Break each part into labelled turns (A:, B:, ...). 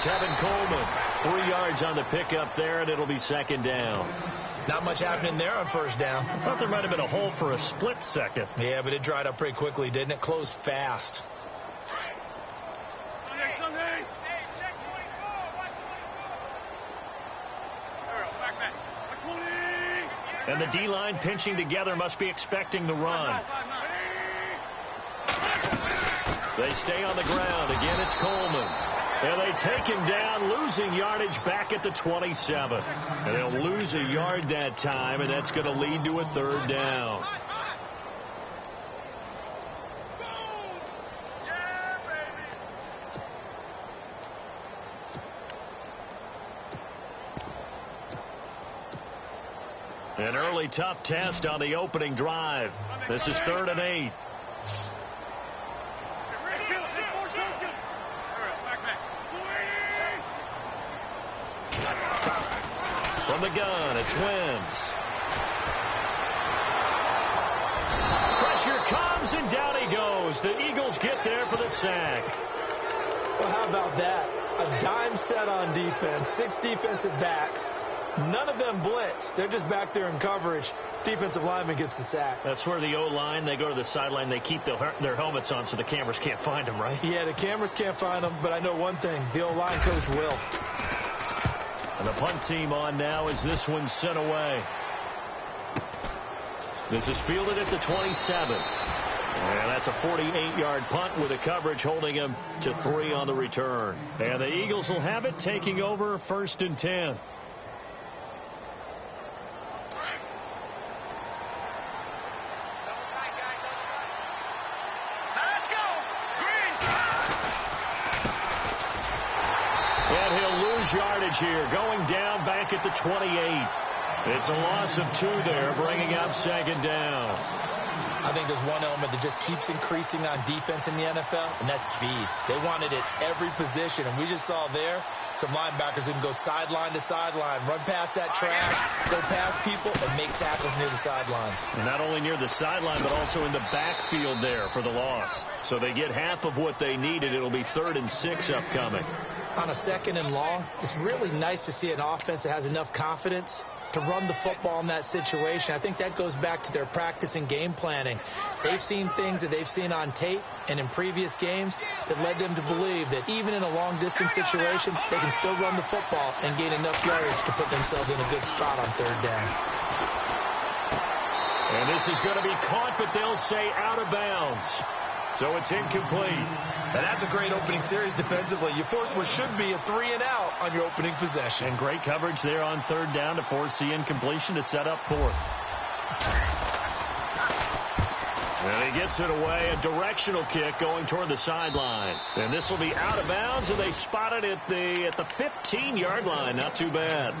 A: Tevin Coleman. 3 yards on the pickup there, and it'll be second down.
B: Not much happening there on first down.
A: I thought there might have been a hole for a split second.
B: Yeah, but it dried up pretty quickly, didn't it? Closed fast.
A: And the D-line pinching together must be expecting the run. They stay on the ground. Again, it's Coleman. And they take him down, losing yardage back at the 27. And they'll lose a yard that time, and that's going to lead to a third down. An early tough test on the opening drive. This is 3rd and 8. From the gun, it's Wentz. Pressure comes, and down he goes. The Eagles get there for the sack.
B: Well, how about that? A dime set on defense, 6 defensive backs. None of them blitz. They're just back there in coverage. Defensive lineman gets the sack.
A: That's where the O-line, they go to the sideline, they keep their helmets on so the cameras can't find them, right?
B: Yeah, the cameras can't find them, but I know one thing. The O-line coach will.
A: And the punt team on now as this one's sent away. This is fielded at the 27. And that's a 48-yard punt with the coverage holding him to 3 on the return. And the Eagles will have it, taking over 1st and 10. Yardage here, going down back at the 28. It's a loss of 2 there, bringing up 2nd down.
B: I think there's one element that just keeps increasing on defense in the NFL, and that's speed. They want it at every position, and we just saw there some linebackers who can go sideline to sideline, run past that trash, go past people, and make tackles near the sidelines.
A: And not only near the sideline, but also in the backfield there for the loss. So they get half of what they needed. It'll be 3rd and 6 upcoming.
B: On a 2nd and long, it's really nice to see an offense that has enough confidence to run the football in that situation. I think that goes back to their practice and game planning. They've seen things that they've seen on tape and in previous games that led them to believe that even in a long-distance situation, they can still run the football and gain enough yardage to put themselves in a good spot on 3rd down.
A: And this is going to be caught, but they'll say out of bounds. So it's incomplete.
B: And that's a great opening series defensively. You force what should be a 3 and out on your opening possession.
A: And great coverage there on 3rd down to force the incompletion to set up 4th. And he gets it away, a directional kick going toward the sideline. And this will be out of bounds, and they spot it at the 15-yard line. Not too bad.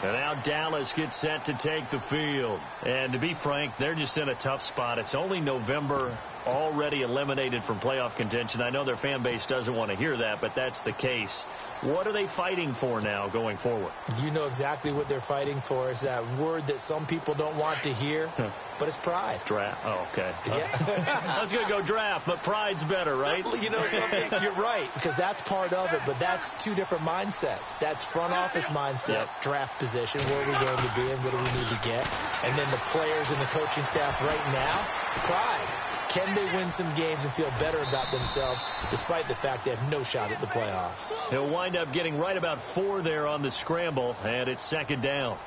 A: And now Dallas gets set to take the field. And to be frank, they're just in a tough spot. It's only November, already eliminated from playoff contention. I know their fan base doesn't want to hear that, but that's the case. What are they fighting for now going forward?
B: You know exactly what they're fighting for. Is that word that some people don't want to hear, but it's pride.
A: Draft. Oh, okay.
B: Yeah.
A: I was going to go draft, but pride's better, right?
B: You know something? You're right, because that's part of it, but that's 2 different mindsets. That's front office mindset, draft position, where are we going to be and what do we need to get? And then the players and the coaching staff right now, pride. Can they win some games and feel better about themselves despite the fact they have no shot at the playoffs?
A: He'll wind up getting right about 4 there on the scramble, and it's 2nd down.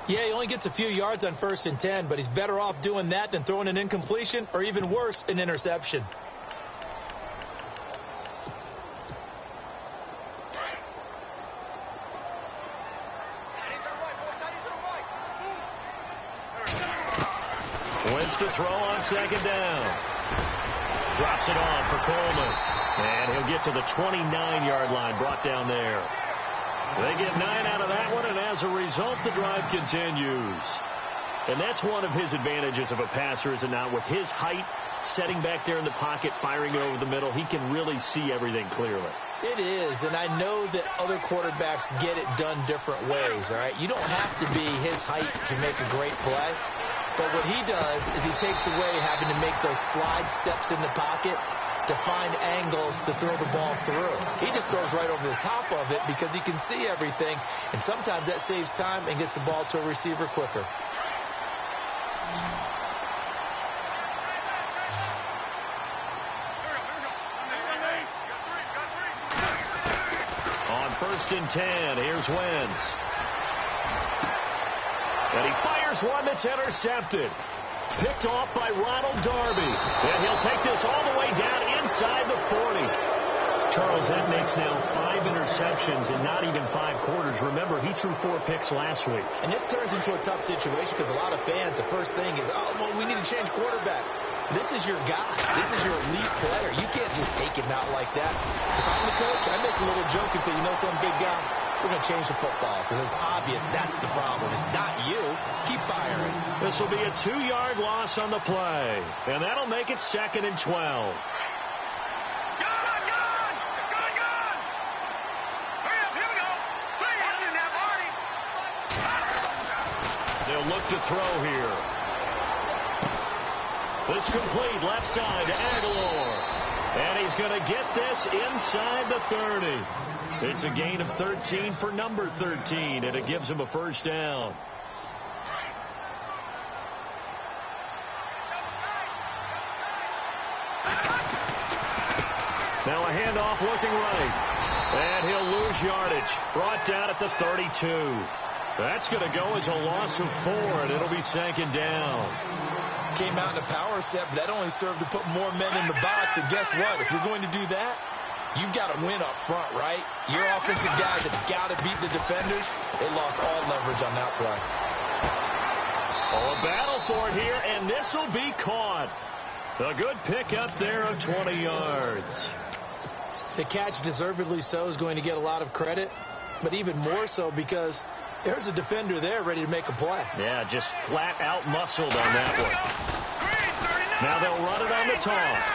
B: Yeah, he only gets a few yards on 1st and 10, but he's better off doing that than throwing an incompletion or even worse, an interception.
A: Wentz to throw on 2nd down. Drops it off for Coleman. And he'll get to the 29-yard line, brought down there. They get 9 out of that one, and as a result, the drive continues. And that's one of his advantages of a passer, is it not? With his height, setting back there in the pocket, firing it over the middle, he can really see everything clearly.
B: It is, and I know that other quarterbacks get it done different ways, all right? You don't have to be his height to make a great play. But what he does is he takes away having to make those slide steps in the pocket to find angles to throw the ball through. He just throws right over the top of it because he can see everything, and sometimes that saves time and gets the ball to a receiver quicker.
A: On 1st and 10, here's Wentz. And he fires one that's intercepted. Picked off by Ronald Darby. And he'll take this all the way down inside the 40. Charles, that makes now 5 interceptions in not even 5 quarters. Remember, he threw 4 picks last week.
B: And this turns into a tough situation because a lot of fans, the first thing is, oh, well, we need to change quarterbacks. This is your guy. This is your elite player. You can't just take him out like that. If I'm the coach, I make a little joke and say, you know, some big guy, we're going to change the football. So it's obvious that's the problem. It's not you. Keep firing.
A: This will be a 2-yard loss on the play. And that'll make it 2nd and 12. They'll look to throw here. This complete left side to Aguilar. And he's going to get this inside the 30. It's a gain of 13 for number 13, and it gives him a first down. Now a handoff looking right. And he'll lose yardage. Brought down at the 32. That's going to go as a loss of 4, and it'll be 2nd down.
B: Came out in a power set, but that only served to put more men in the box. And guess what? If you're going to do that, you've got to win up front, right? Your offensive guys have got to beat the defenders. They lost all leverage on that play.
A: Oh, a battle for it here, and this will be caught. A good pick up there of 20 yards.
B: The catch, deservedly so, is going to get a lot of credit, but even more so because there's a defender there ready to make a play.
A: Yeah, just flat out muscled on that one. Now they'll run it on the toss.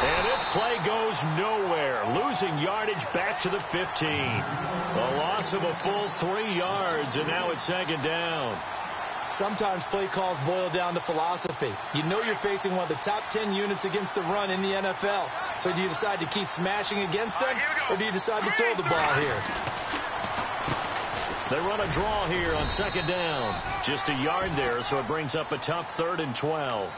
A: And this play goes nowhere, losing yardage back to the 15. A loss of a full 3 yards, and now it's 2nd down.
B: Sometimes play calls boil down to philosophy. You know you're facing one of the top 10 units against the run in the NFL. So do you decide to keep smashing against them, or do you decide to throw the ball here?
A: They run a draw here on 2nd down. Just a yard there, so it brings up a tough 3rd and 12.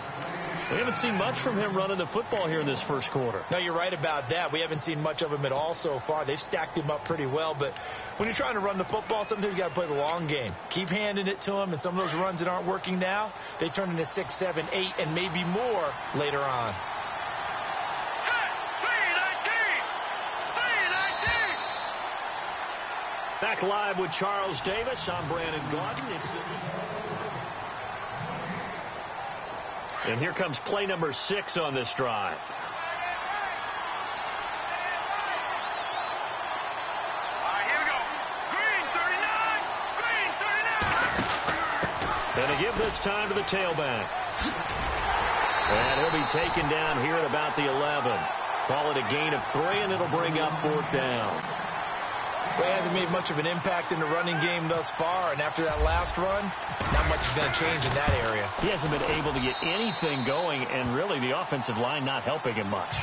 A: We haven't seen much from him running the football here in this first quarter.
B: No, you're right about that. We haven't seen much of him at all so far. They've stacked him up pretty well, but when you're trying to run the football, sometimes you got to play the long game. Keep handing it to him, and some of those runs that aren't working now, they turn into 6, 7, 8, and maybe more later on.
A: Back live with Charles Davis. I'm Brandon Gordon. And here comes play number 6 on this drive.
C: Here we go. Green 39.
A: And to give this time to the tailback. And he'll be taken down here at about the 11. Call it a gain of 3, and it'll bring up 4th down.
B: Well, he hasn't made much of an impact in the running game thus far, and after that last run, not much is going to change in that area.
A: He hasn't been able to get anything going, and really the offensive line not helping him much.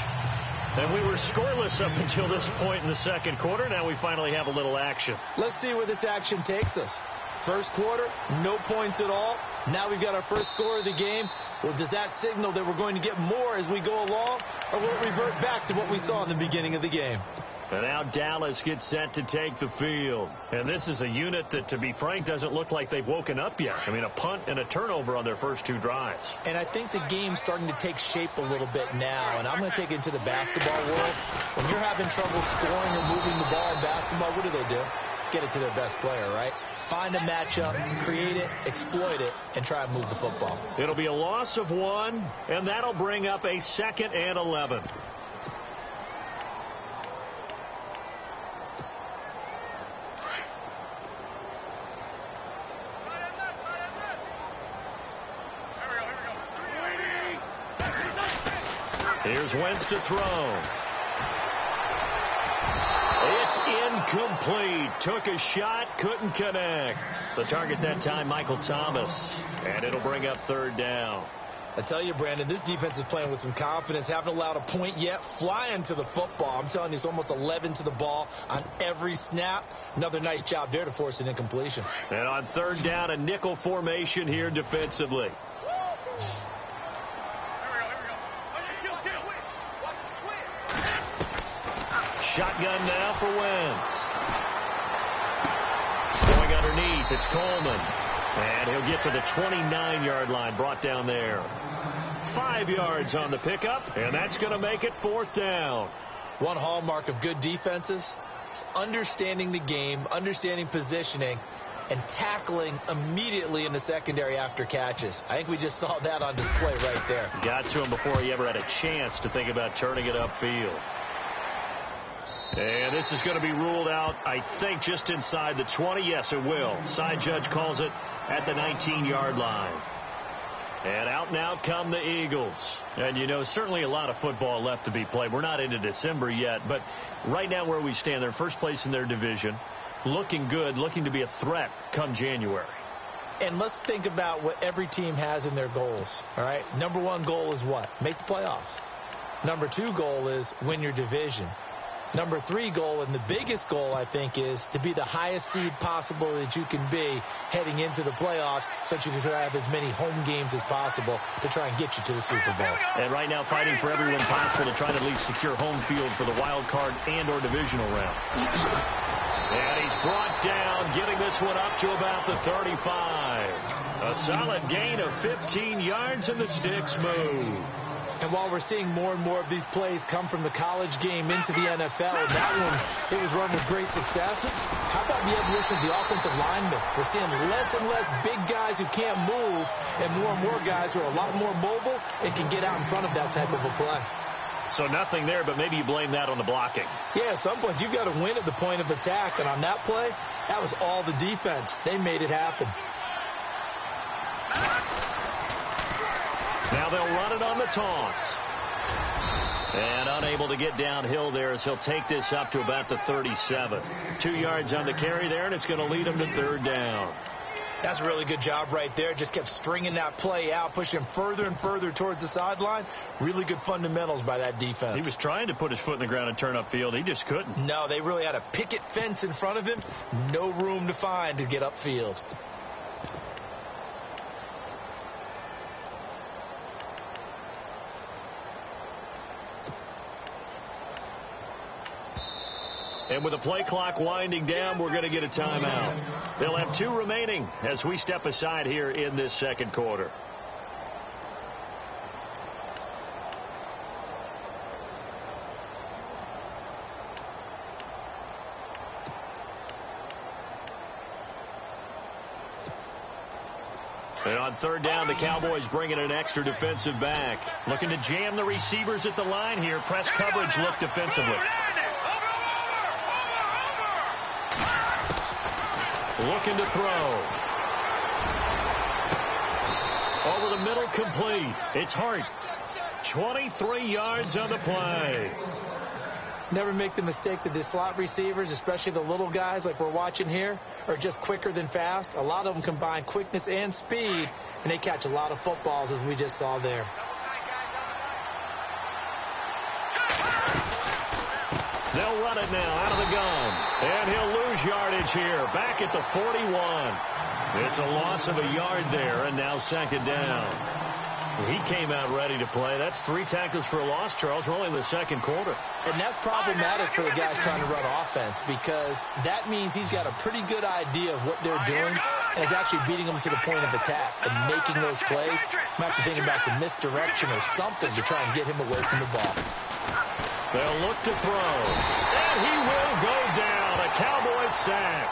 A: And we were scoreless up until this point in the second quarter. Now we finally have a little action.
B: Let's see where this action takes us. First quarter, no points at all. Now we've got our first score of the game. Well, does that signal that we're going to get more as we go along, or will it revert back to what we saw in the beginning of the game?
A: And now Dallas gets set to take the field. And this is a unit that, to be frank, doesn't look like they've woken up yet. I mean, a punt and a turnover on their first 2 drives.
B: And I think the game's starting to take shape a little bit now. And I'm going to take it into the basketball world. When you're having trouble scoring or moving the ball in basketball, what do? Get it to their best player, right? Find a matchup, create it, exploit it, and try and move the football.
A: It'll be a loss of 1, and that'll bring up a 2nd and 11. Here's Wentz to throw. It's incomplete. Took a shot, couldn't connect. The target that time, Michael Thomas. And it'll bring up 3rd down.
B: I tell you, Brandon, this defense is playing with some confidence. Haven't allowed a point yet. Flying to the football. I'm telling you, it's almost 11 to the ball on every snap. Another nice job there to force an incompletion.
A: And on third down, a nickel formation here defensively. Shotgun now for Wentz. Going underneath, it's Coleman. And he'll get to the 29-yard line, brought down there. 5 yards on the pickup, and that's going to make it fourth down.
B: One hallmark of good defenses is understanding the game, understanding positioning, and tackling immediately in the secondary after catches. I think we just saw that on display right there.
A: Got to him before he ever had a chance to think about turning it upfield. And this is going to be ruled out, I think, just inside the 20. Yes, it will. Side judge calls it at the 19-yard line. And out come the Eagles. And, you know, certainly a lot of football left to be played. We're not into December yet, but right now where we stand, they're first place in their division, looking good, looking to be a threat come January.
B: And let's think about what every team has in their goals, all right? Number one goal is what? Make the playoffs. Number two goal is win your division. Number three goal, and the biggest goal, I think, is to be the highest seed possible that you can be heading into the playoffs so that you can have as many home games as possible to try and get you to the Super Bowl.
A: And right now fighting for everyone possible to try to at least secure home field for the wild card and or divisional round. And he's brought down, getting this one up to about the 35. A solid gain of 15 yards, and the sticks move.
B: And while we're seeing more and more of these plays come from the college game into the NFL, that one, it was run with great success. How about the evolution of the offensive linemen? We're seeing less and less big guys who can't move and more guys who are a lot more mobile and can get out in front of that type of a play.
A: So nothing there, but maybe you blame that on the blocking.
B: Yeah, at some point you've got to win at the point of attack. And on that play, that was all the defense. They made it happen.
A: Now they'll run it on the toss. And unable to get downhill there as he'll take this up to about the 37. 2 yards on the carry there, and it's going to lead him to third down.
B: That's a really good job right there. Just kept stringing that play out, pushing him further and further towards the sideline. Really good fundamentals by that defense.
A: He was trying to put his foot in the ground and turn upfield. He just couldn't.
B: No, they really had a picket fence in front of him. No room to find to get upfield.
A: And with the play clock winding down, we're going to get a timeout. They'll have 2 remaining as we step aside here in this second quarter. And on third down, the Cowboys bringing an extra defensive back. Looking to jam the receivers at the line here. Press coverage look defensively. Looking to throw. Over the middle, complete. It's Hart. 23 yards on the play.
B: Never make the mistake that the slot receivers, especially the little guys like we're watching here, are just quicker than fast. A lot of them combine quickness and speed, and they catch a lot of footballs, as we just saw there.
A: They'll run it now out of the gun. And he'll lose yardage here. Back at the 41. It's a loss of a yard there, and now second down. He came out ready to play. That's 3 tackles for a loss, Charles. We're only in the second quarter.
B: And that's problematic for the guys trying to run offense, because that means he's got a pretty good idea of what they're doing and is actually beating them to the point of attack and making those plays. Might have to think about some misdirection or something to try and get him away from the ball.
A: They'll look to throw. And he will go down. A Cowboys sack.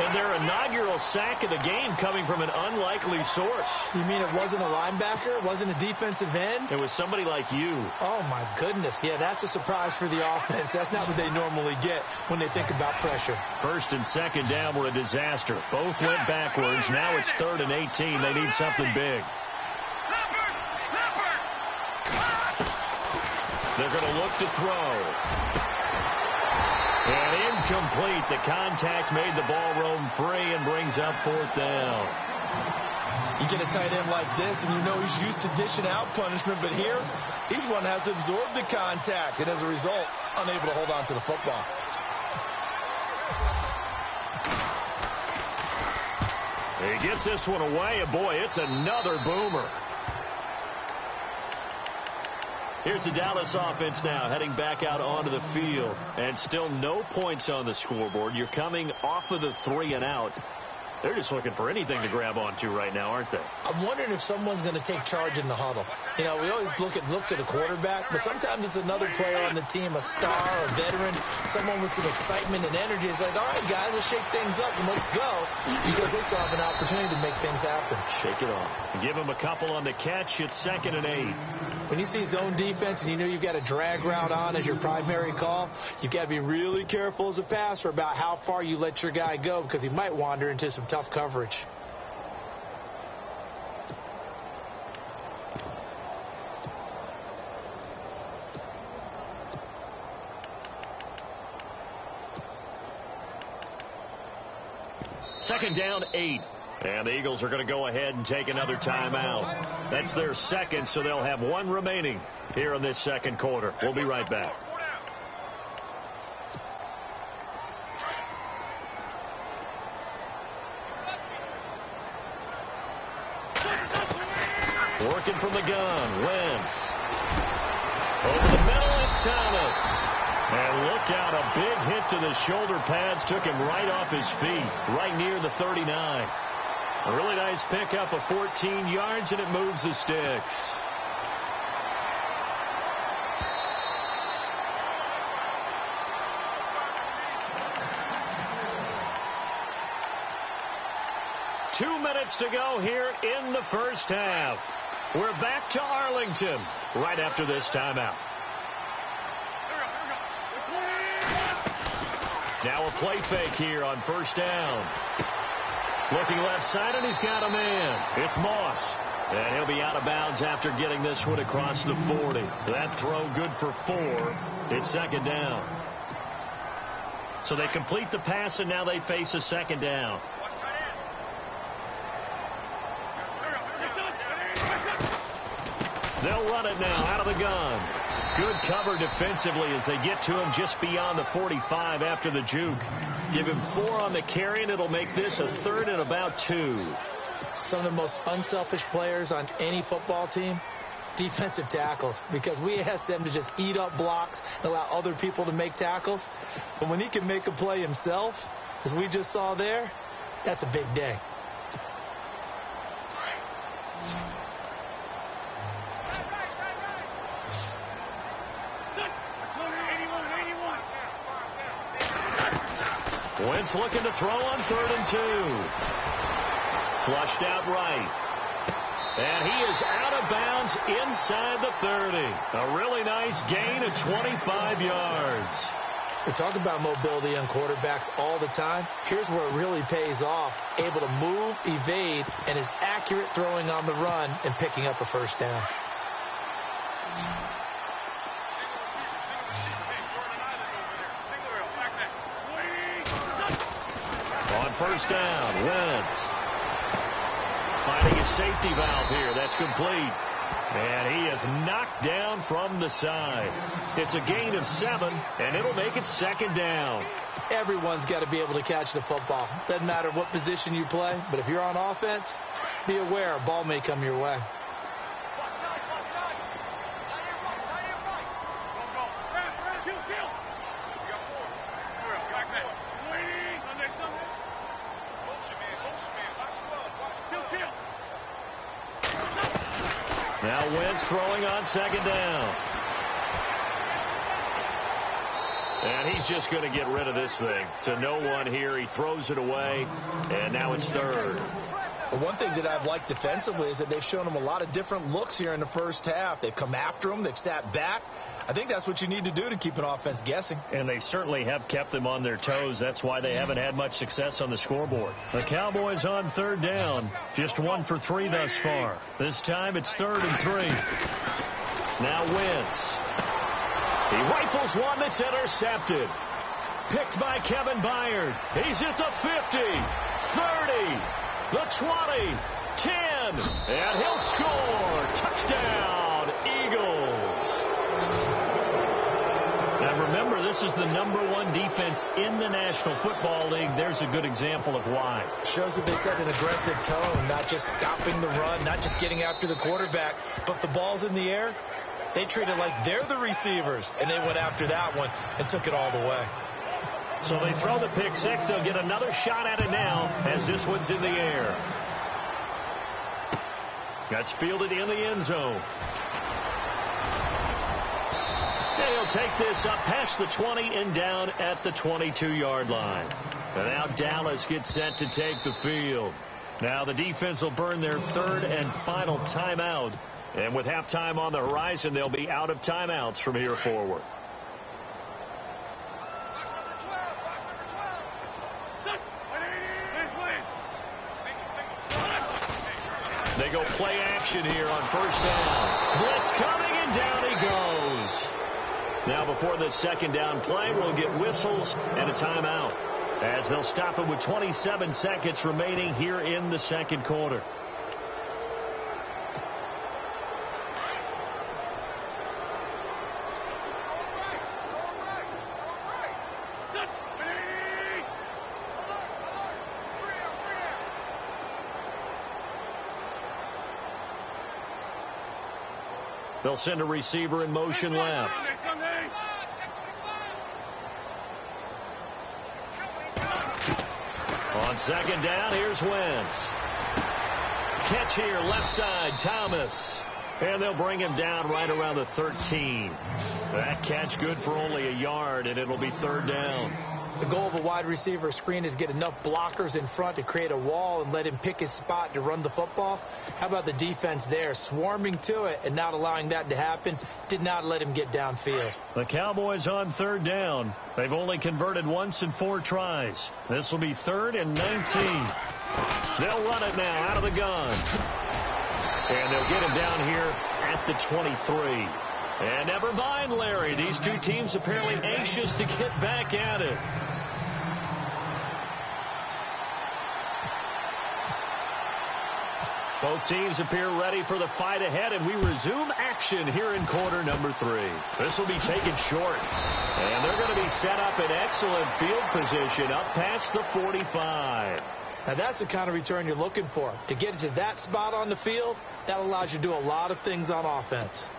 A: And their inaugural sack of the game coming from an unlikely source.
B: You mean it wasn't a linebacker? It wasn't a defensive end?
A: It was somebody like you.
B: Oh, my goodness. Yeah, that's a surprise for the offense. That's not what they normally get when they think about pressure.
A: First and second down were a disaster. Both went backwards. Now it's 3rd and 18. They need something big. They're going to look to throw. And incomplete. The contact made the ball roam free and brings up 4th down.
B: You get a tight end like this, and you know he's used to dishing out punishment, but here, he's one that has to absorb the contact, and as a result, unable to hold on to the football.
A: He gets this one away, and boy, it's another boomer. Here's the Dallas offense now, heading back out onto the field, and still no points on the scoreboard. You're coming off of the 3 and out. They're just looking for anything to grab onto right now, aren't they?
B: I'm wondering if someone's going to take charge in the huddle. You know, we always look to the quarterback, but sometimes it's another player on the team, a star, a veteran, someone with some excitement and energy. It's like, all right, guys, let's shake things up and let's go, because they still have an opportunity to make things happen.
A: Shake it off. Give them a couple on the catch. It's 2nd and 8.
B: When you see zone defense and you know you've got a drag route on as your primary call, you've got to be really careful as a passer about how far you let your guy go, because he might wander into some tough coverage.
A: Second down, 8. And the Eagles are going to go ahead and take another timeout. That's their second, so they'll have 1 remaining here in this second quarter. We'll be right back. Working from the gun, Wentz. Over the middle, it's Thomas. And look out, a big hit to the shoulder pads took him right off his feet, right near the 39. A really nice pickup of 14 yards, and it moves the sticks. Two minutes to go here in the first half. We're back to Arlington right after this timeout. Now a play fake here on first down. Looking left side, and he's got a man. It's Moss. And he'll be out of bounds after getting this one across the 40. That throw good for 4. It's second down. So they complete the pass, and now they face a second down. They'll run it now out of the gun. Good cover defensively as they get to him just beyond the 45 after the juke. Give him 4 on the carry, and it'll make this a 3rd and about 2.
B: Some of the most unselfish players on any football team, defensive tackles, because we ask them to just eat up blocks and allow other people to make tackles. But when he can make a play himself, as we just saw there, that's a big day.
A: Wentz looking to throw on 3rd and 2. Flushed out right. And he is out of bounds inside the 30. A really nice gain of 25 yards.
B: We talk about mobility on quarterbacks all the time. Here's where it really pays off. Able to move, evade, and is accurate throwing on the run and picking up a first down.
A: On first down, Wentz finding a safety valve here. That's complete. And he is knocked down from the side. It's a gain of 7, and it'll make it second down.
B: Everyone's got to be able to catch the football. Doesn't matter what position you play, but if you're on offense, be aware a ball may come your way.
A: Now Wentz throwing on second down. And he's just going to get rid of this thing to no one here. He throws it away, and now it's 3rd.
B: Well, one thing that I've liked defensively is that they've shown him a lot of different looks here in the first half. They've come after him. They've sat back. I think that's what you need to do to keep an offense guessing.
A: And they certainly have kept them on their toes. That's why they haven't had much success on the scoreboard. The Cowboys on 3rd down. Just 1 for 3 thus far. This time it's 3rd and 3. Now Wentz. He rifles one that's intercepted. Picked by Kevin Byard. He's at the 50, 30. The 20, 10, and he'll score. Touchdown, Eagles. And remember, this is the #1 defense in the National Football League. There's a good example of why.
B: Shows that they set an aggressive tone, not just stopping the run, not just getting after the quarterback, but the ball's in the air. They treat it like they're the receivers, and they went after that one and took it all the way.
A: So they throw the pick six. They'll get another shot at it now as this one's in the air. That's fielded in the end zone. And he'll take this up past the 20 and down at the 22-yard line. And now Dallas gets set to take the field. Now the defense will burn their third and final timeout. And with halftime on the horizon, they'll be out of timeouts from here forward. They go play action here on first down. Blitz coming, and down he goes. Now before the second down play, we'll get whistles and a timeout, as they'll stop it with 27 seconds remaining here in the second quarter. They'll send a receiver in motion left. On second down, here's Wentz. Catch here, left side, Thomas. And they'll bring him down right around the 13. That catch good for only a yard, and it'll be third down.
B: The goal of a wide receiver screen is get enough blockers in front to create a wall and let him pick his spot to run the football. How about the defense there, swarming to it and not allowing that to happen? Did not let him get downfield.
A: The Cowboys on third down. They've only converted once in 4 tries. This will be third and 19. They'll run it now out of the gun. And they'll get him down here at the 23. And never mind, Larry. These two teams apparently anxious to get back at it. Both teams appear ready for the fight ahead, and we resume action here in quarter number 3. This will be taken short. And they're going to be set up in excellent field position up past the 45.
B: Now, that's the kind of return you're looking for. To get to that spot on the field, that allows you to do a lot of things on offense.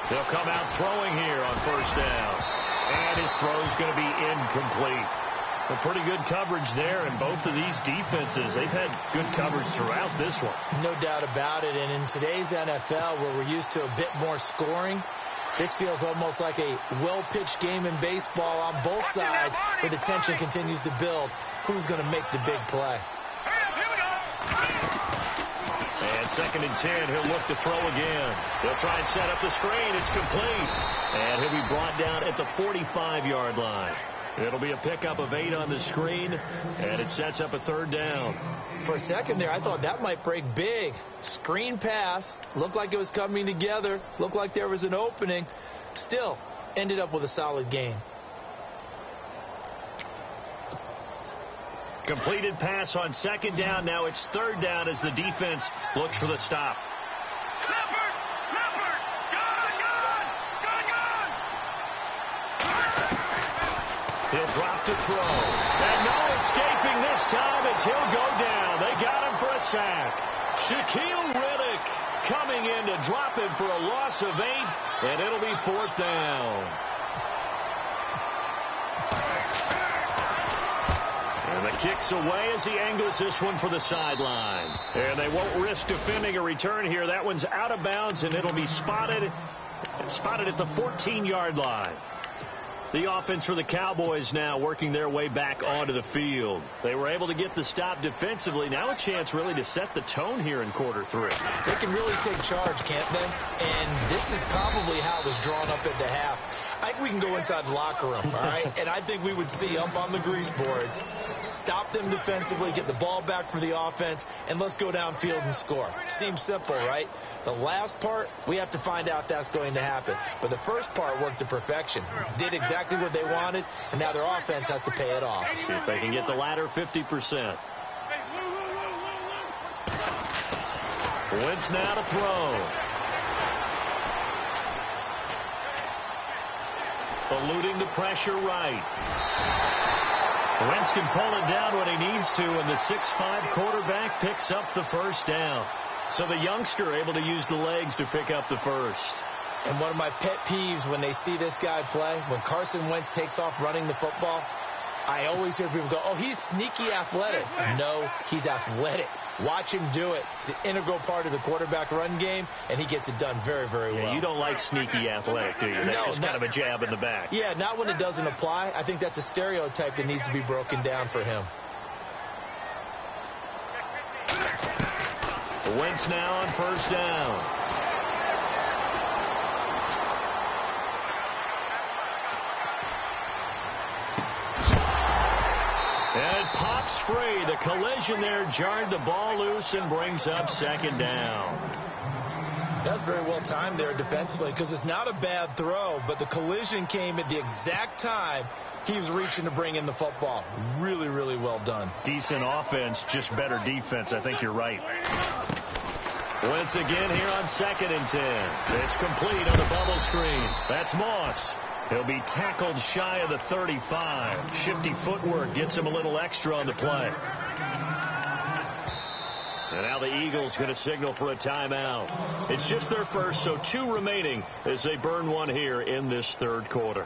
A: They'll come out throwing here on first down. And his throw's going to be incomplete. A pretty good coverage there, and both of these defenses, they've had good coverage throughout this one.
B: No doubt about it, and in today's NFL, where we're used to a bit more scoring, this feels almost like a well-pitched game in baseball on both sides, where the tension continues to build. Who's going to make the big play?
A: And second and 10, he'll look to throw again. They'll try and set up the screen. It's complete. And he'll be brought down at the 45-yard line. It'll be a pickup of 8 on the screen, and it sets up a third down.
B: For a second there, I thought that might break big. Screen pass. Looked like it was coming together. Looked like there was an opening. Still, ended up with a solid gain.
A: Completed pass on second down. Now it's third down as the defense looks for the stop. He'll drop to throw. And no escaping this time as he'll go down. They got him for a sack. Shaquille Riddick coming in to drop him for a loss of 8, and it'll be fourth down. And the kick's away as he angles this one for the sideline. And they won't risk defending a return here. That one's out of bounds, and it'll be spotted at the 14-yard line. The offense for the Cowboys now working their way back onto the field. They were able to get the stop defensively. Now a chance really to set the tone here in quarter 3.
B: They can really take charge, can't they? And this is probably how it was drawn up at the half. I think we can go inside the locker room, all right? And I think we would see up on the grease boards, stop them defensively, get the ball back for the offense, and let's go downfield and score. Seems simple, right? The last part, we have to find out that's going to happen. But the first part worked to perfection. Did exactly what they wanted, and now their offense has to pay it off.
A: See if they can get the latter 50%. Wentz now to throw. Eluding the pressure right. Wentz can pull it down when he needs to, and the 6'5" quarterback picks up the first down. So the youngster able to use the legs to pick up the first.
B: And one of my pet peeves when they see this guy play, when Carson Wentz takes off running the football, I always hear people go, oh, he's sneaky athletic. No, he's athletic. Watch him do it. It's an integral part of the quarterback run game, and he gets it done very, very well.
A: You don't like sneaky athletic, do you? That's just kind of a jab in the back.
B: Yeah, not when it doesn't apply. I think that's a stereotype that needs to be broken down for him.
A: Wentz now on first down. And it pops free. The collision there jarred the ball loose and brings up second down.
B: That's very well timed there defensively because it's not a bad throw, but the collision came at the exact time he was reaching to bring in the football. Really, really well done.
A: Decent offense, just better defense. I think you're right. Wentz again here on 2nd and 10. It's complete on the bubble screen. That's Moss. He'll be tackled shy of the 35. Shifty footwork gets him a little extra on the play. And now the Eagles going to signal for a timeout. It's just their first, so 2 remaining as they burn one here in this third quarter.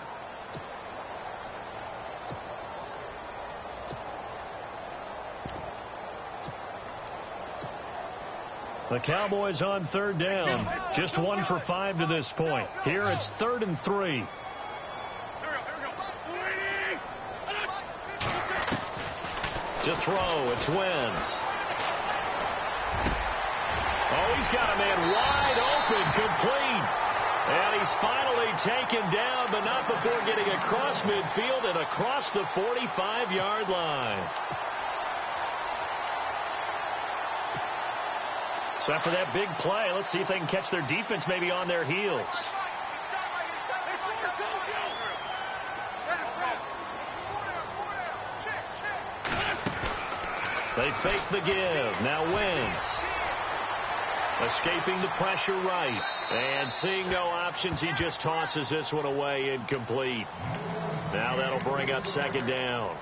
A: The Cowboys on third down. Just 1 for 5 to this point. Here it's 3rd and 3. To throw, it's Wentz. Oh, he's got a man wide open, complete. And he's finally taken down, but not before getting across midfield and across the 45-yard line. So after that big play, let's see if they can catch their defense maybe on their heels. They fake the give. Now Wentz. Escaping the pressure right. And seeing no options, he just tosses this one away incomplete. Now that'll bring up second down.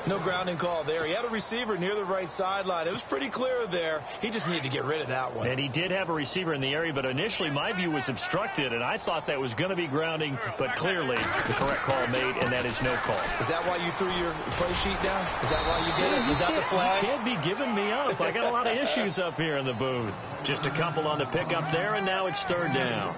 B: No grounding call there. He had a receiver near the right sideline. It was pretty clear there. He just needed to get rid of that one.
A: And he did have a receiver in the area, but initially my view was obstructed, and I thought that was going to be grounding, but clearly the correct call made, and that is no call.
B: Is that why you threw your play sheet down? Is that why you did it? Is that the flag?
A: You can't be giving me up. I got a lot of issues up here in the booth. Just a couple on the pickup there, and now it's third down.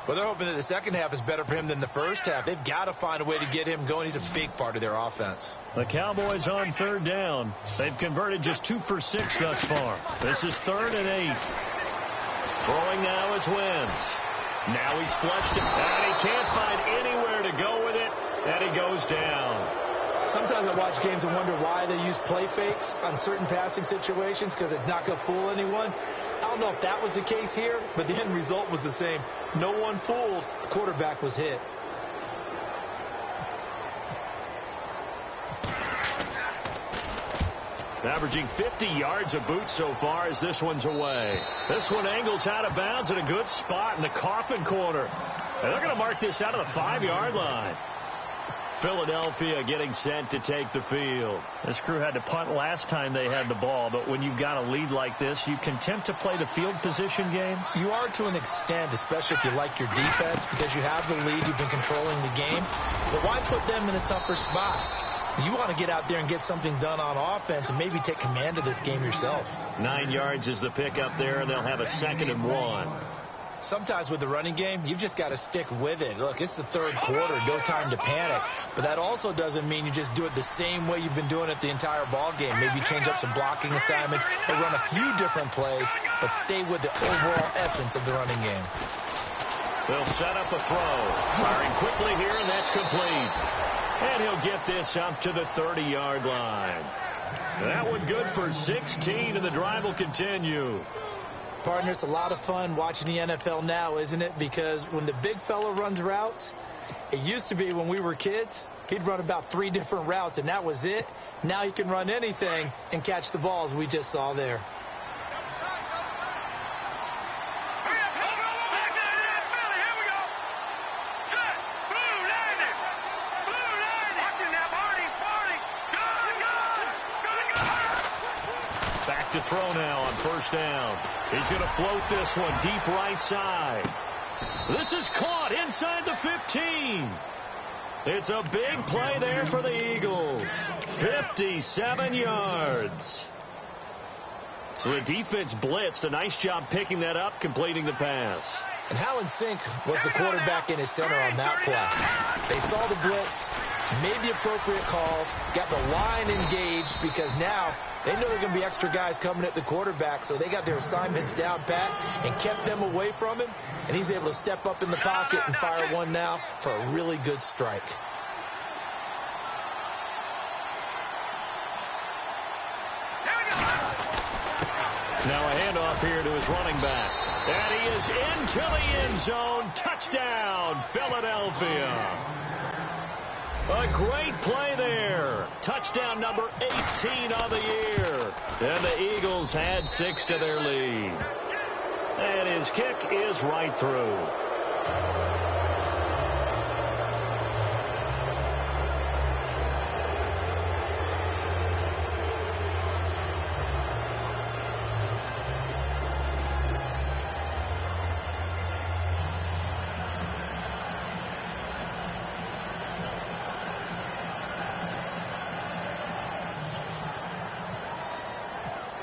B: Well, they're hoping that the second half is better for him than the first half. They've got to find a way to get him going. He's a big part of their offense.
A: The Cowboys on third down. They've converted just 2 for 6 thus far. This is 3rd and 8. Throwing now is Wentz. Now he's flushed it, and he can't find anywhere to go with it, and he goes down.
B: Sometimes I watch games and wonder why they use play fakes on certain passing situations because it's not going to fool anyone. I don't know if that was the case here, but the end result was the same. No one fooled. The quarterback was hit.
A: Averaging 50 yards a boot so far as this one's away. This one angles out of bounds in a good spot in the coffin corner. And they're going to mark this out of the 5-yard line. Philadelphia getting set to take the field. This crew had to punt last time they had the ball, but when you've got a lead like this, you content to play the field position game?
B: You are to an extent, especially if you like your defense, because you have the lead, you've been controlling the game. But why put them in a tougher spot? You want to get out there and get something done on offense and maybe take command of this game yourself.
A: 9 yards is the pickup there, and they'll have a 2nd and 1.
B: Sometimes with the running game, you've just got to stick with it. Look, it's the third quarter, no time to panic. But that also doesn't mean you just do it the same way you've been doing it the entire ball game. Maybe change up some blocking assignments or run a few different plays, but stay with the overall essence of the running game.
A: They'll set up a throw. Firing quickly here, and that's complete. And he'll get this up to the 30-yard line. That one good for 16, and the drive will continue.
B: Partner, it's a lot of fun watching the NFL now, isn't it? Because when the big fella runs routes, it used to be when we were kids, he'd run about 3 different routes, and that was it. Now he can run anything and catch the balls we just saw there.
A: To throw now on first down. He's going to float this one deep right side. This is caught inside the 15. It's a big play there for the Eagles. 57 yards. So the defense blitzed. A nice job picking that up, completing the pass.
B: And Hallen Sink was the quarterback in his center on that play. They saw the blitz, made the appropriate calls, got the line engaged because now they know there are going to be extra guys coming at the quarterback, so they got their assignments down pat and kept them away from him, and he's able to step up in the pocket and fire one now for a really good strike.
A: Now a handoff here to his running back. And he is into the end zone. Touchdown, Philadelphia. A great play there. Touchdown number 18 on the year. And the Eagles had 6 to their lead. And his kick is right through.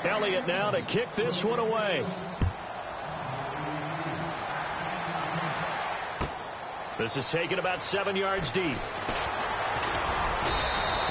A: Elliott now to kick this one away. This is taken about 7 yards deep.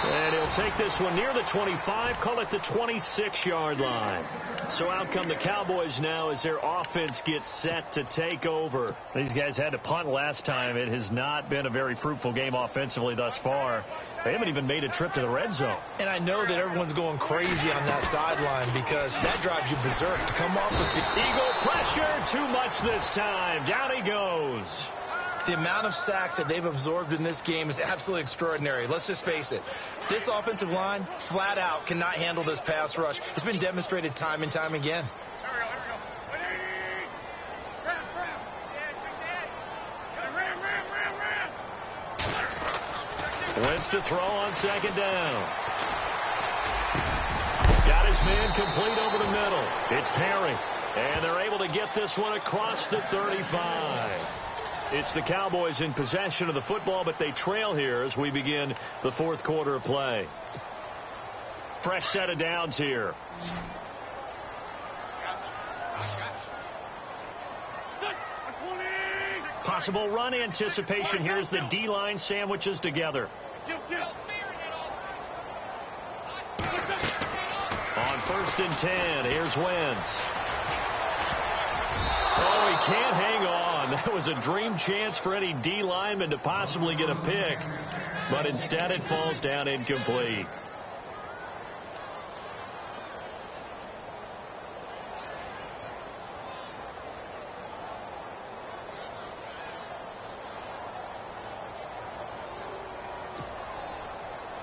A: And he'll take this one near the 25, call it the 26-yard line. So out come the Cowboys now as their offense gets set to take over. These guys had to punt last time. It has not been a very fruitful game offensively thus far. They haven't even made a trip to the red zone.
B: And I know that everyone's going crazy on that sideline because that drives you berserk to come off with the
A: Eagle pressure. Too much this time. Down he goes.
B: The amount of sacks that they've absorbed in this game is absolutely extraordinary. Let's just face it. This offensive line, flat out, cannot handle this pass rush. It's been demonstrated time and time again.
A: Wentz to throw on second down. Got his man complete over the middle. It's Perry. And they're able to get this one across the 35. It's the Cowboys in possession of the football, but they trail here as we begin the fourth quarter of play. Fresh set of downs here. Possible run anticipation here as the D-line sandwiches together. On 1st and 10, here's Wentz. Oh, he can't hang on. That was a dream chance for any D lineman to possibly get a pick, but instead it falls down incomplete.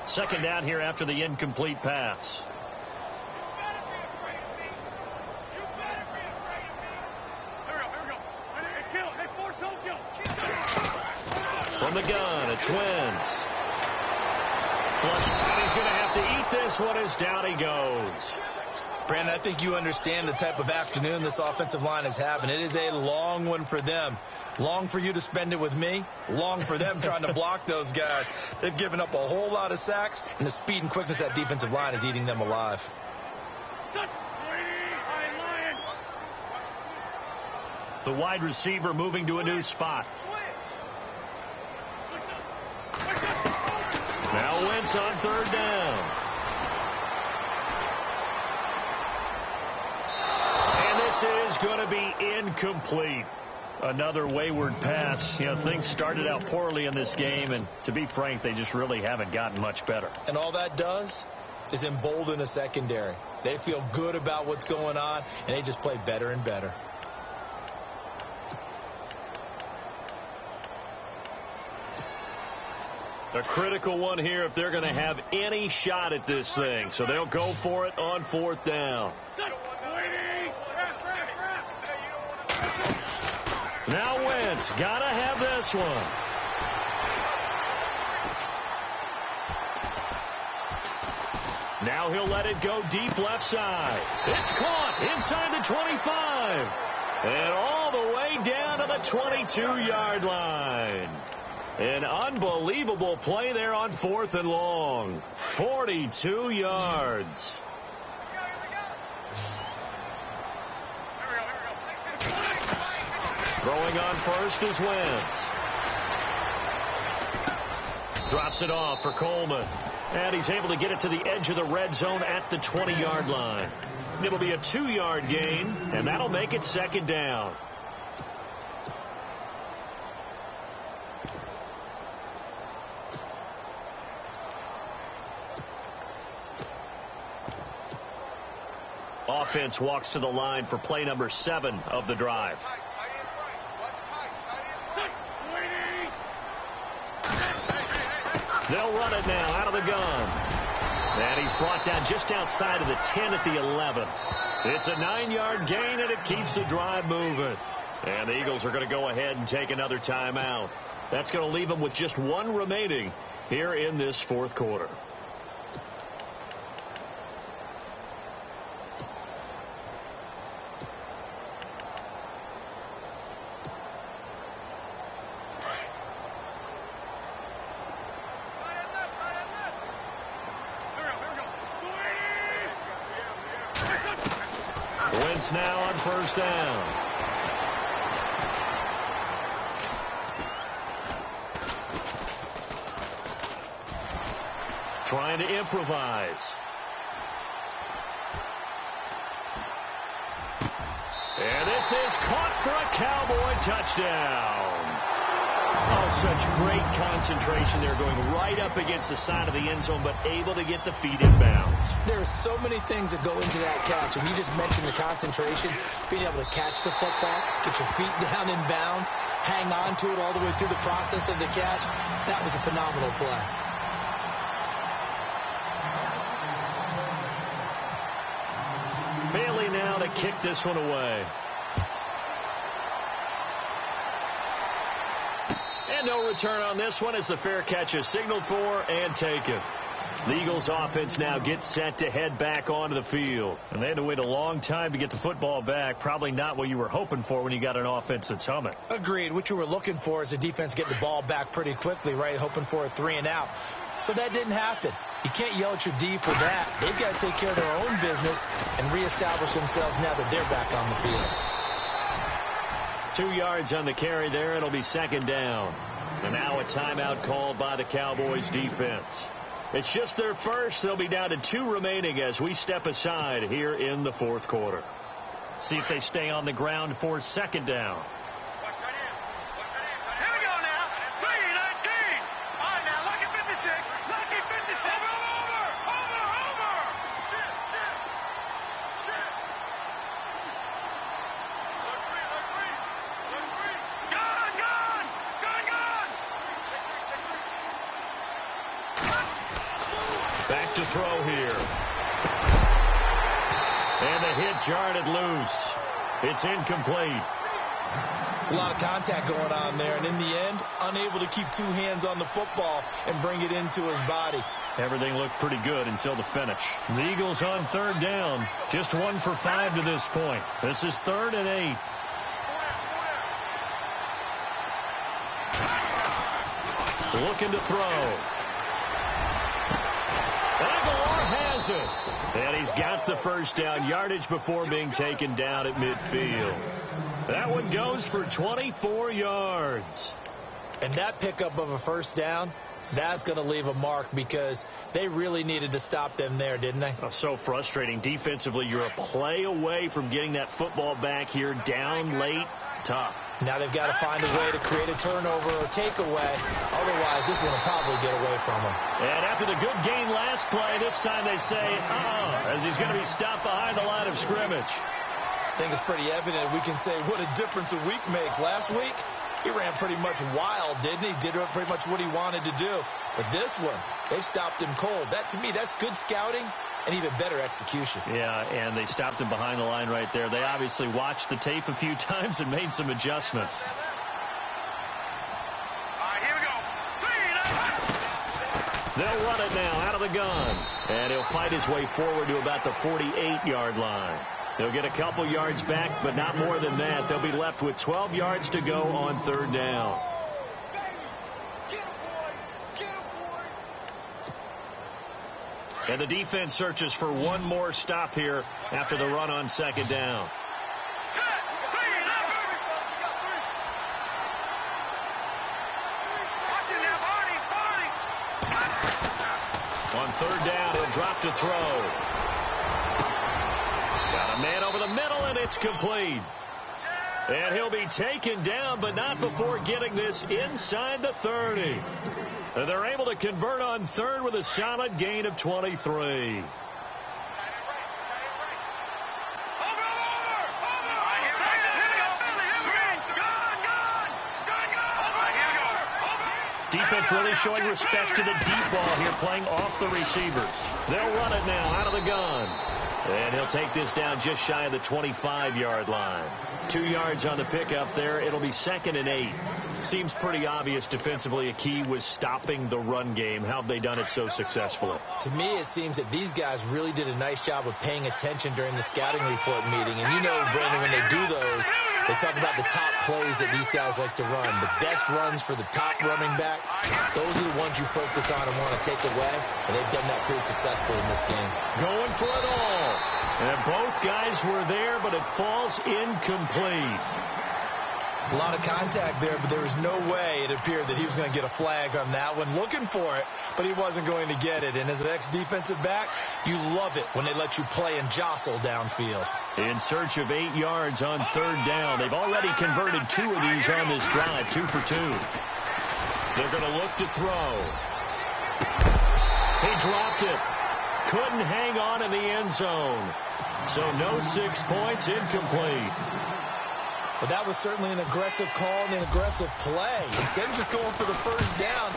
A: Second down here after the incomplete pass. From the gun, it's Wentz. Flush, and he's going to have to eat this one as down he goes.
B: Brandon, I think you understand the type of afternoon this offensive line is having. It is a long one for them. Long for you to spend it with me. Long for them trying to block those guys. They've given up a whole lot of sacks, and the speed and quickness of that defensive line is eating them alive.
A: The wide receiver moving to a new spot. Now Wentz on third down. And this is going to be incomplete. Another wayward pass. You know, things started out poorly in this game, and to be frank, they just really haven't gotten much better.
B: And all that does is embolden a secondary. They feel good about what's going on, and they just play better and better.
A: A critical one here if they're going to have any shot at this thing. So they'll go for it on 4th down. Now Wentz, got to have this one. Now he'll let it go deep left side. It's caught inside the 25. And all the way down to the 22-yard line. An unbelievable play there on 4th and long. 42 yards. Throwing on first is Wentz. Drops it off for Coleman. And he's able to get it to the edge of the red zone at the 20-yard line. It'll be a 2-yard gain, and that'll make it 2nd down. Offense walks to the line for play number 7 of the drive. They'll run it now out of the gun. And he's brought down just outside of the 10 at the 11. It's a 9-yard gain, and it keeps the drive moving. And the Eagles are going to go ahead and take another timeout. That's going to leave them with just 1 remaining here in this 4th quarter. Wentz now on 1st down. Trying to improvise. And this is caught for a Cowboy touchdown. Oh, such great concentration there, going right up against the side of the end zone, but able to get the feet in bounds.
B: There are so many things that go into that catch, and you just mentioned the concentration, being able to catch the football, get your feet down in bounds, hang on to it all the way through the process of the catch. That was a phenomenal play.
A: Bailey now to kick this one away. And no return on this one as the fair catch is signaled for and taken. The Eagles offense now gets set to head back onto the field. And they had to wait a long time to get the football back. Probably not what you were hoping for when you got an offense that's humming.
B: Agreed. What you were looking for is the defense getting the ball back pretty quickly, right? Hoping for a 3-and-out. So that didn't happen. You can't yell at your D for that. They've got to take care of their own business and reestablish themselves now that they're back on the field.
A: 2 yards on the carry there. It'll be 2nd down. And now a timeout called by the Cowboys defense. It's just their first. They'll be down to 2 remaining as we step aside here in the 4th quarter. See if they stay on the ground for 2nd down.
C: Here we go now. 3-19. All right, now, lucky 56. Lucky 56. Over. Sit. Look free. Gone.
A: Back to throw here. And the hit jarred it loose. It's incomplete.
B: It's a lot of contact going on there, and in the end, unable to keep 2 hands on the football and bring it into his body.
A: Everything looked pretty good until the finish. The Eagles on 3rd down. Just 1 for 5 to this point. This is 3rd and 8. Looking to throw. Aguilar has it. And he's got the 1st down. Yardage before being taken down at midfield. That one goes for 24 yards.
B: And that pickup of a 1st down, that's going to leave a mark because they really needed to stop them there, didn't they?
A: Oh, so frustrating. Defensively, you're a play away from getting that football back here down late. tough.
B: Now they've got to find a way to create a turnover or takeaway. Otherwise, this one will probably get away from them.
A: And after the good game last play, this time they say, as he's going to be stopped behind the line of scrimmage.
B: I think it's pretty evident. We can say what a difference a week makes. Last week, he ran pretty much wild, didn't he? Did pretty much what he wanted to do. But this one, they stopped him cold. That, to me, that's good scouting and even better execution.
A: Yeah, and they stopped him behind the line right there. They obviously watched the tape a few times and made some adjustments.
C: All right, here we go.
A: They'll run it now out of the gun. And he'll fight his way forward to about the 48-yard line. They'll get a couple yards back, but not more than that. They'll be left with 12 yards to go on third down. And the defense searches for one more stop here after the run on second down. On third down, he'll drop to throw. Got a man over the middle, and it's complete. And he'll be taken down, but not before getting this inside the 30. And they're able to convert on third with a solid gain of 23. Defense really showing respect to the deep ball here, playing off the receivers. They'll run it now out of the gun. And he'll take this down just shy of the 25-yard line. 2 yards on the pickup there. It'll be 2nd and 8. Seems pretty obvious defensively a key was stopping the run game. How have they done it so successfully?
B: To me, it seems that these guys really did a nice job of paying attention during the scouting report meeting. And you know, Brandon, when they do those, they talk about the top plays that these guys like to run. The best runs for the top running back, those are the ones you focus on and want to take away. And they've done that pretty successfully in this game.
A: Going for it all. And both guys were there, but it falls incomplete.
B: A lot of contact there, but there was no way it appeared that he was going to get a flag on that one. Looking for it, but he wasn't going to get it. And as an ex-defensive back, you love it when they let you play and jostle downfield.
A: In search of 8 yards on third down. They've already converted 2 of these on this drive, 2 for 2. They're going to look to throw. He dropped it. Couldn't hang on in the end zone. So no 6 points, incomplete.
B: But that was certainly an aggressive call and an aggressive play. Instead of just going for the first down,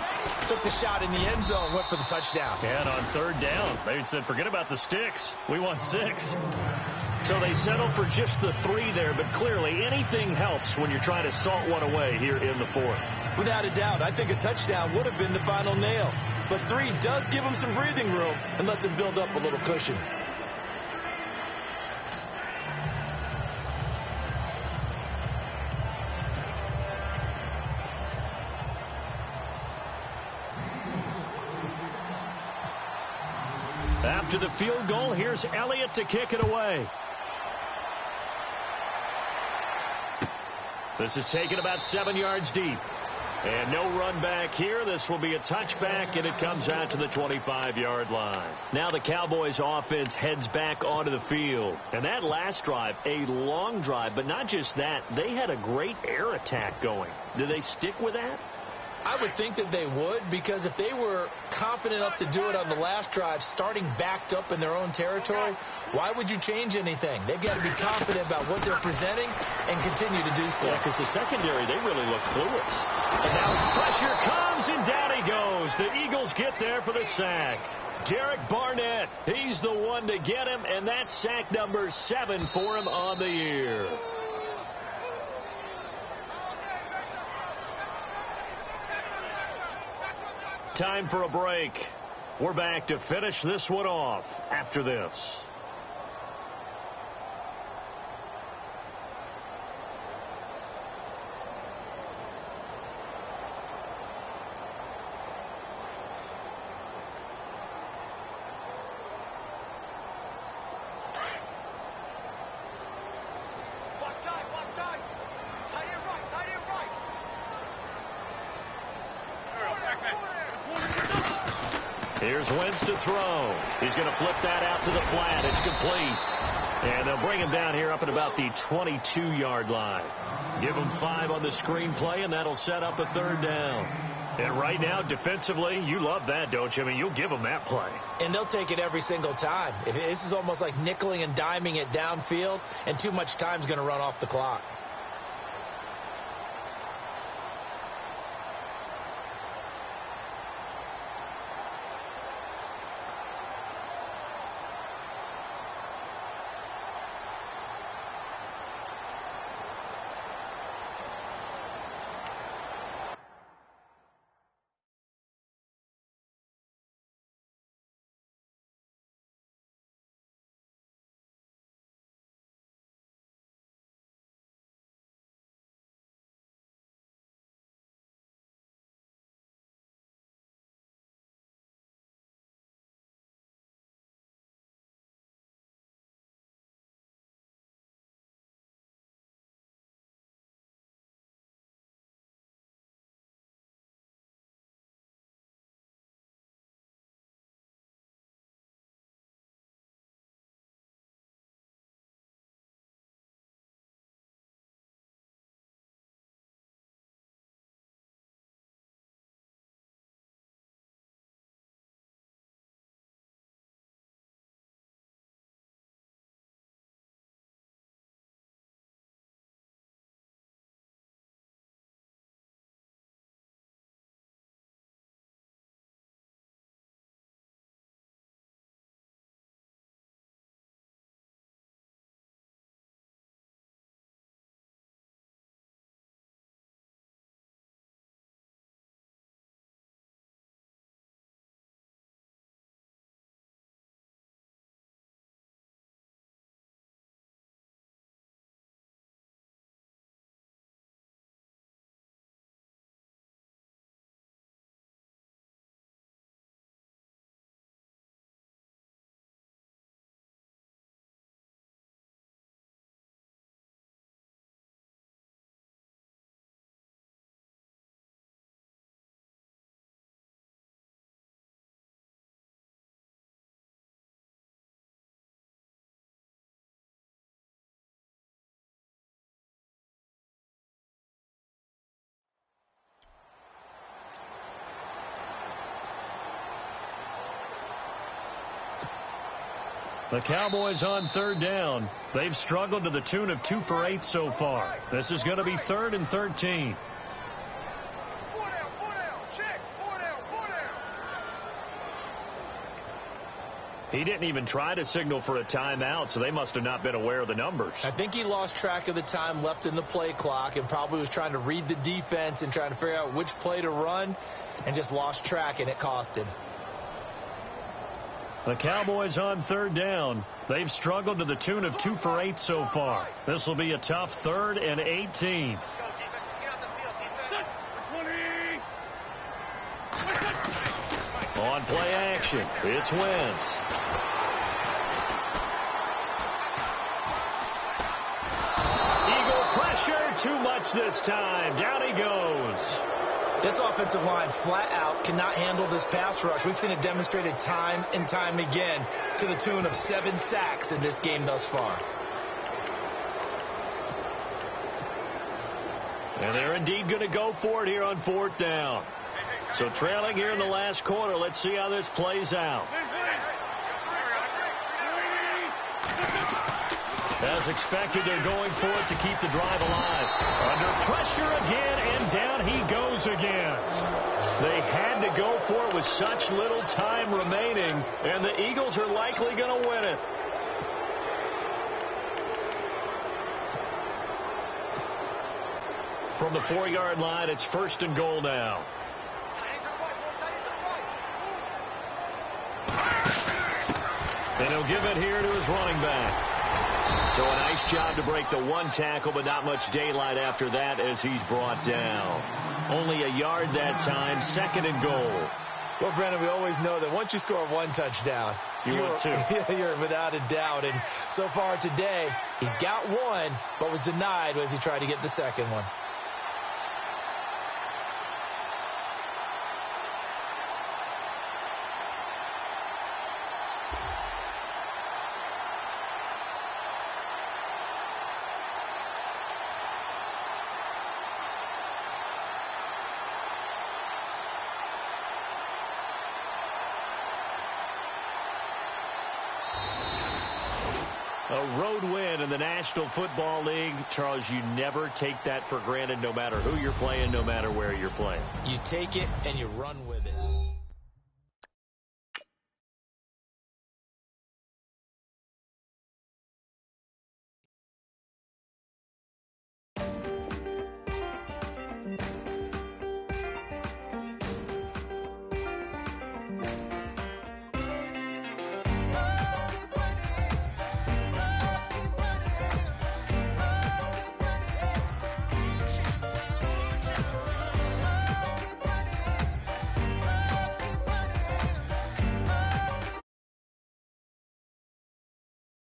B: took the shot in the end zone, went for the touchdown.
A: And on third down, they said, forget about the sticks. We want 6. So they settled for just the 3 there, but clearly anything helps when you're trying to salt one away here in the 4th.
B: Without a doubt, I think a touchdown would have been the final nail. But 3 does give them some breathing room and lets them build up a little cushion.
A: After the field goal, here's Elliott to kick it away. This is taken about 7 yards deep. And no run back here. This will be a touchback, and it comes out to the 25-yard line. Now the Cowboys offense heads back onto the field. And that last drive, a long drive, but not just that. They had a great air attack going. Do they stick with that?
B: I would think that they would, because if they were confident enough to do it on the last drive, starting backed up in their own territory, why would you change anything? They've got to be confident about what they're presenting and continue to do so.
A: Yeah, because the secondary, they really look clueless. And now pressure comes, and down he goes. The Eagles get there for the sack. Derek Barnett, he's the one to get him, and that's sack number 7 for him on the year. Time for a break. We're back to finish this one off after this. Here's Wentz to throw. He's going to flip that out to the flat. It's complete. And they'll bring him down here up at about the 22-yard line. Give him 5 on the screen play, and that'll set up a 3rd down. And right now, defensively, you love that, don't you? I mean, you'll give them that play.
B: And they'll take it every single time. This is almost like nickeling and diming it downfield, and too much time's going to run off the clock.
A: The Cowboys on 3rd down. They've struggled to the tune of 2 for 8 so far. This is going to be 3rd and 13. He didn't even try to signal for a timeout, so they must have not been aware of the numbers.
B: I think he lost track of the time left in the play clock and probably was trying to read the defense and trying to figure out which play to run and just lost track, and it cost him.
A: The Cowboys on 3rd down. They've struggled to the tune of 2 for 8 so far. This will be a tough 3rd and 18. On play action, it's Wentz. Eagle pressure, too much this time. Down he goes.
B: This offensive line flat out cannot handle this pass rush. We've seen it demonstrated time and time again to the tune of 7 sacks in this game thus far.
A: And they're indeed going to go for it here on 4th down. So trailing here in the last quarter. Let's see how this plays out. As expected, they're going for it to keep the drive alive. Under pressure again, and down he goes again. They had to go for it with such little time remaining, and the Eagles are likely going to win it. From the 4-yard line, it's 1st and goal now. And he'll give it here to his running back. So a nice job to break the 1 tackle, but not much daylight after that as he's brought down. Only a yard that time, 2nd and goal.
B: Well, Brandon, we always know that once you score 1 touchdown,
A: you're
B: without a doubt. And so far today, he's got 1, but was denied as he tried to get the 2nd one.
A: A road win in the National Football League. Charles, you never take that for granted no matter who you're playing, no matter where you're playing.
B: You take it and you run with it.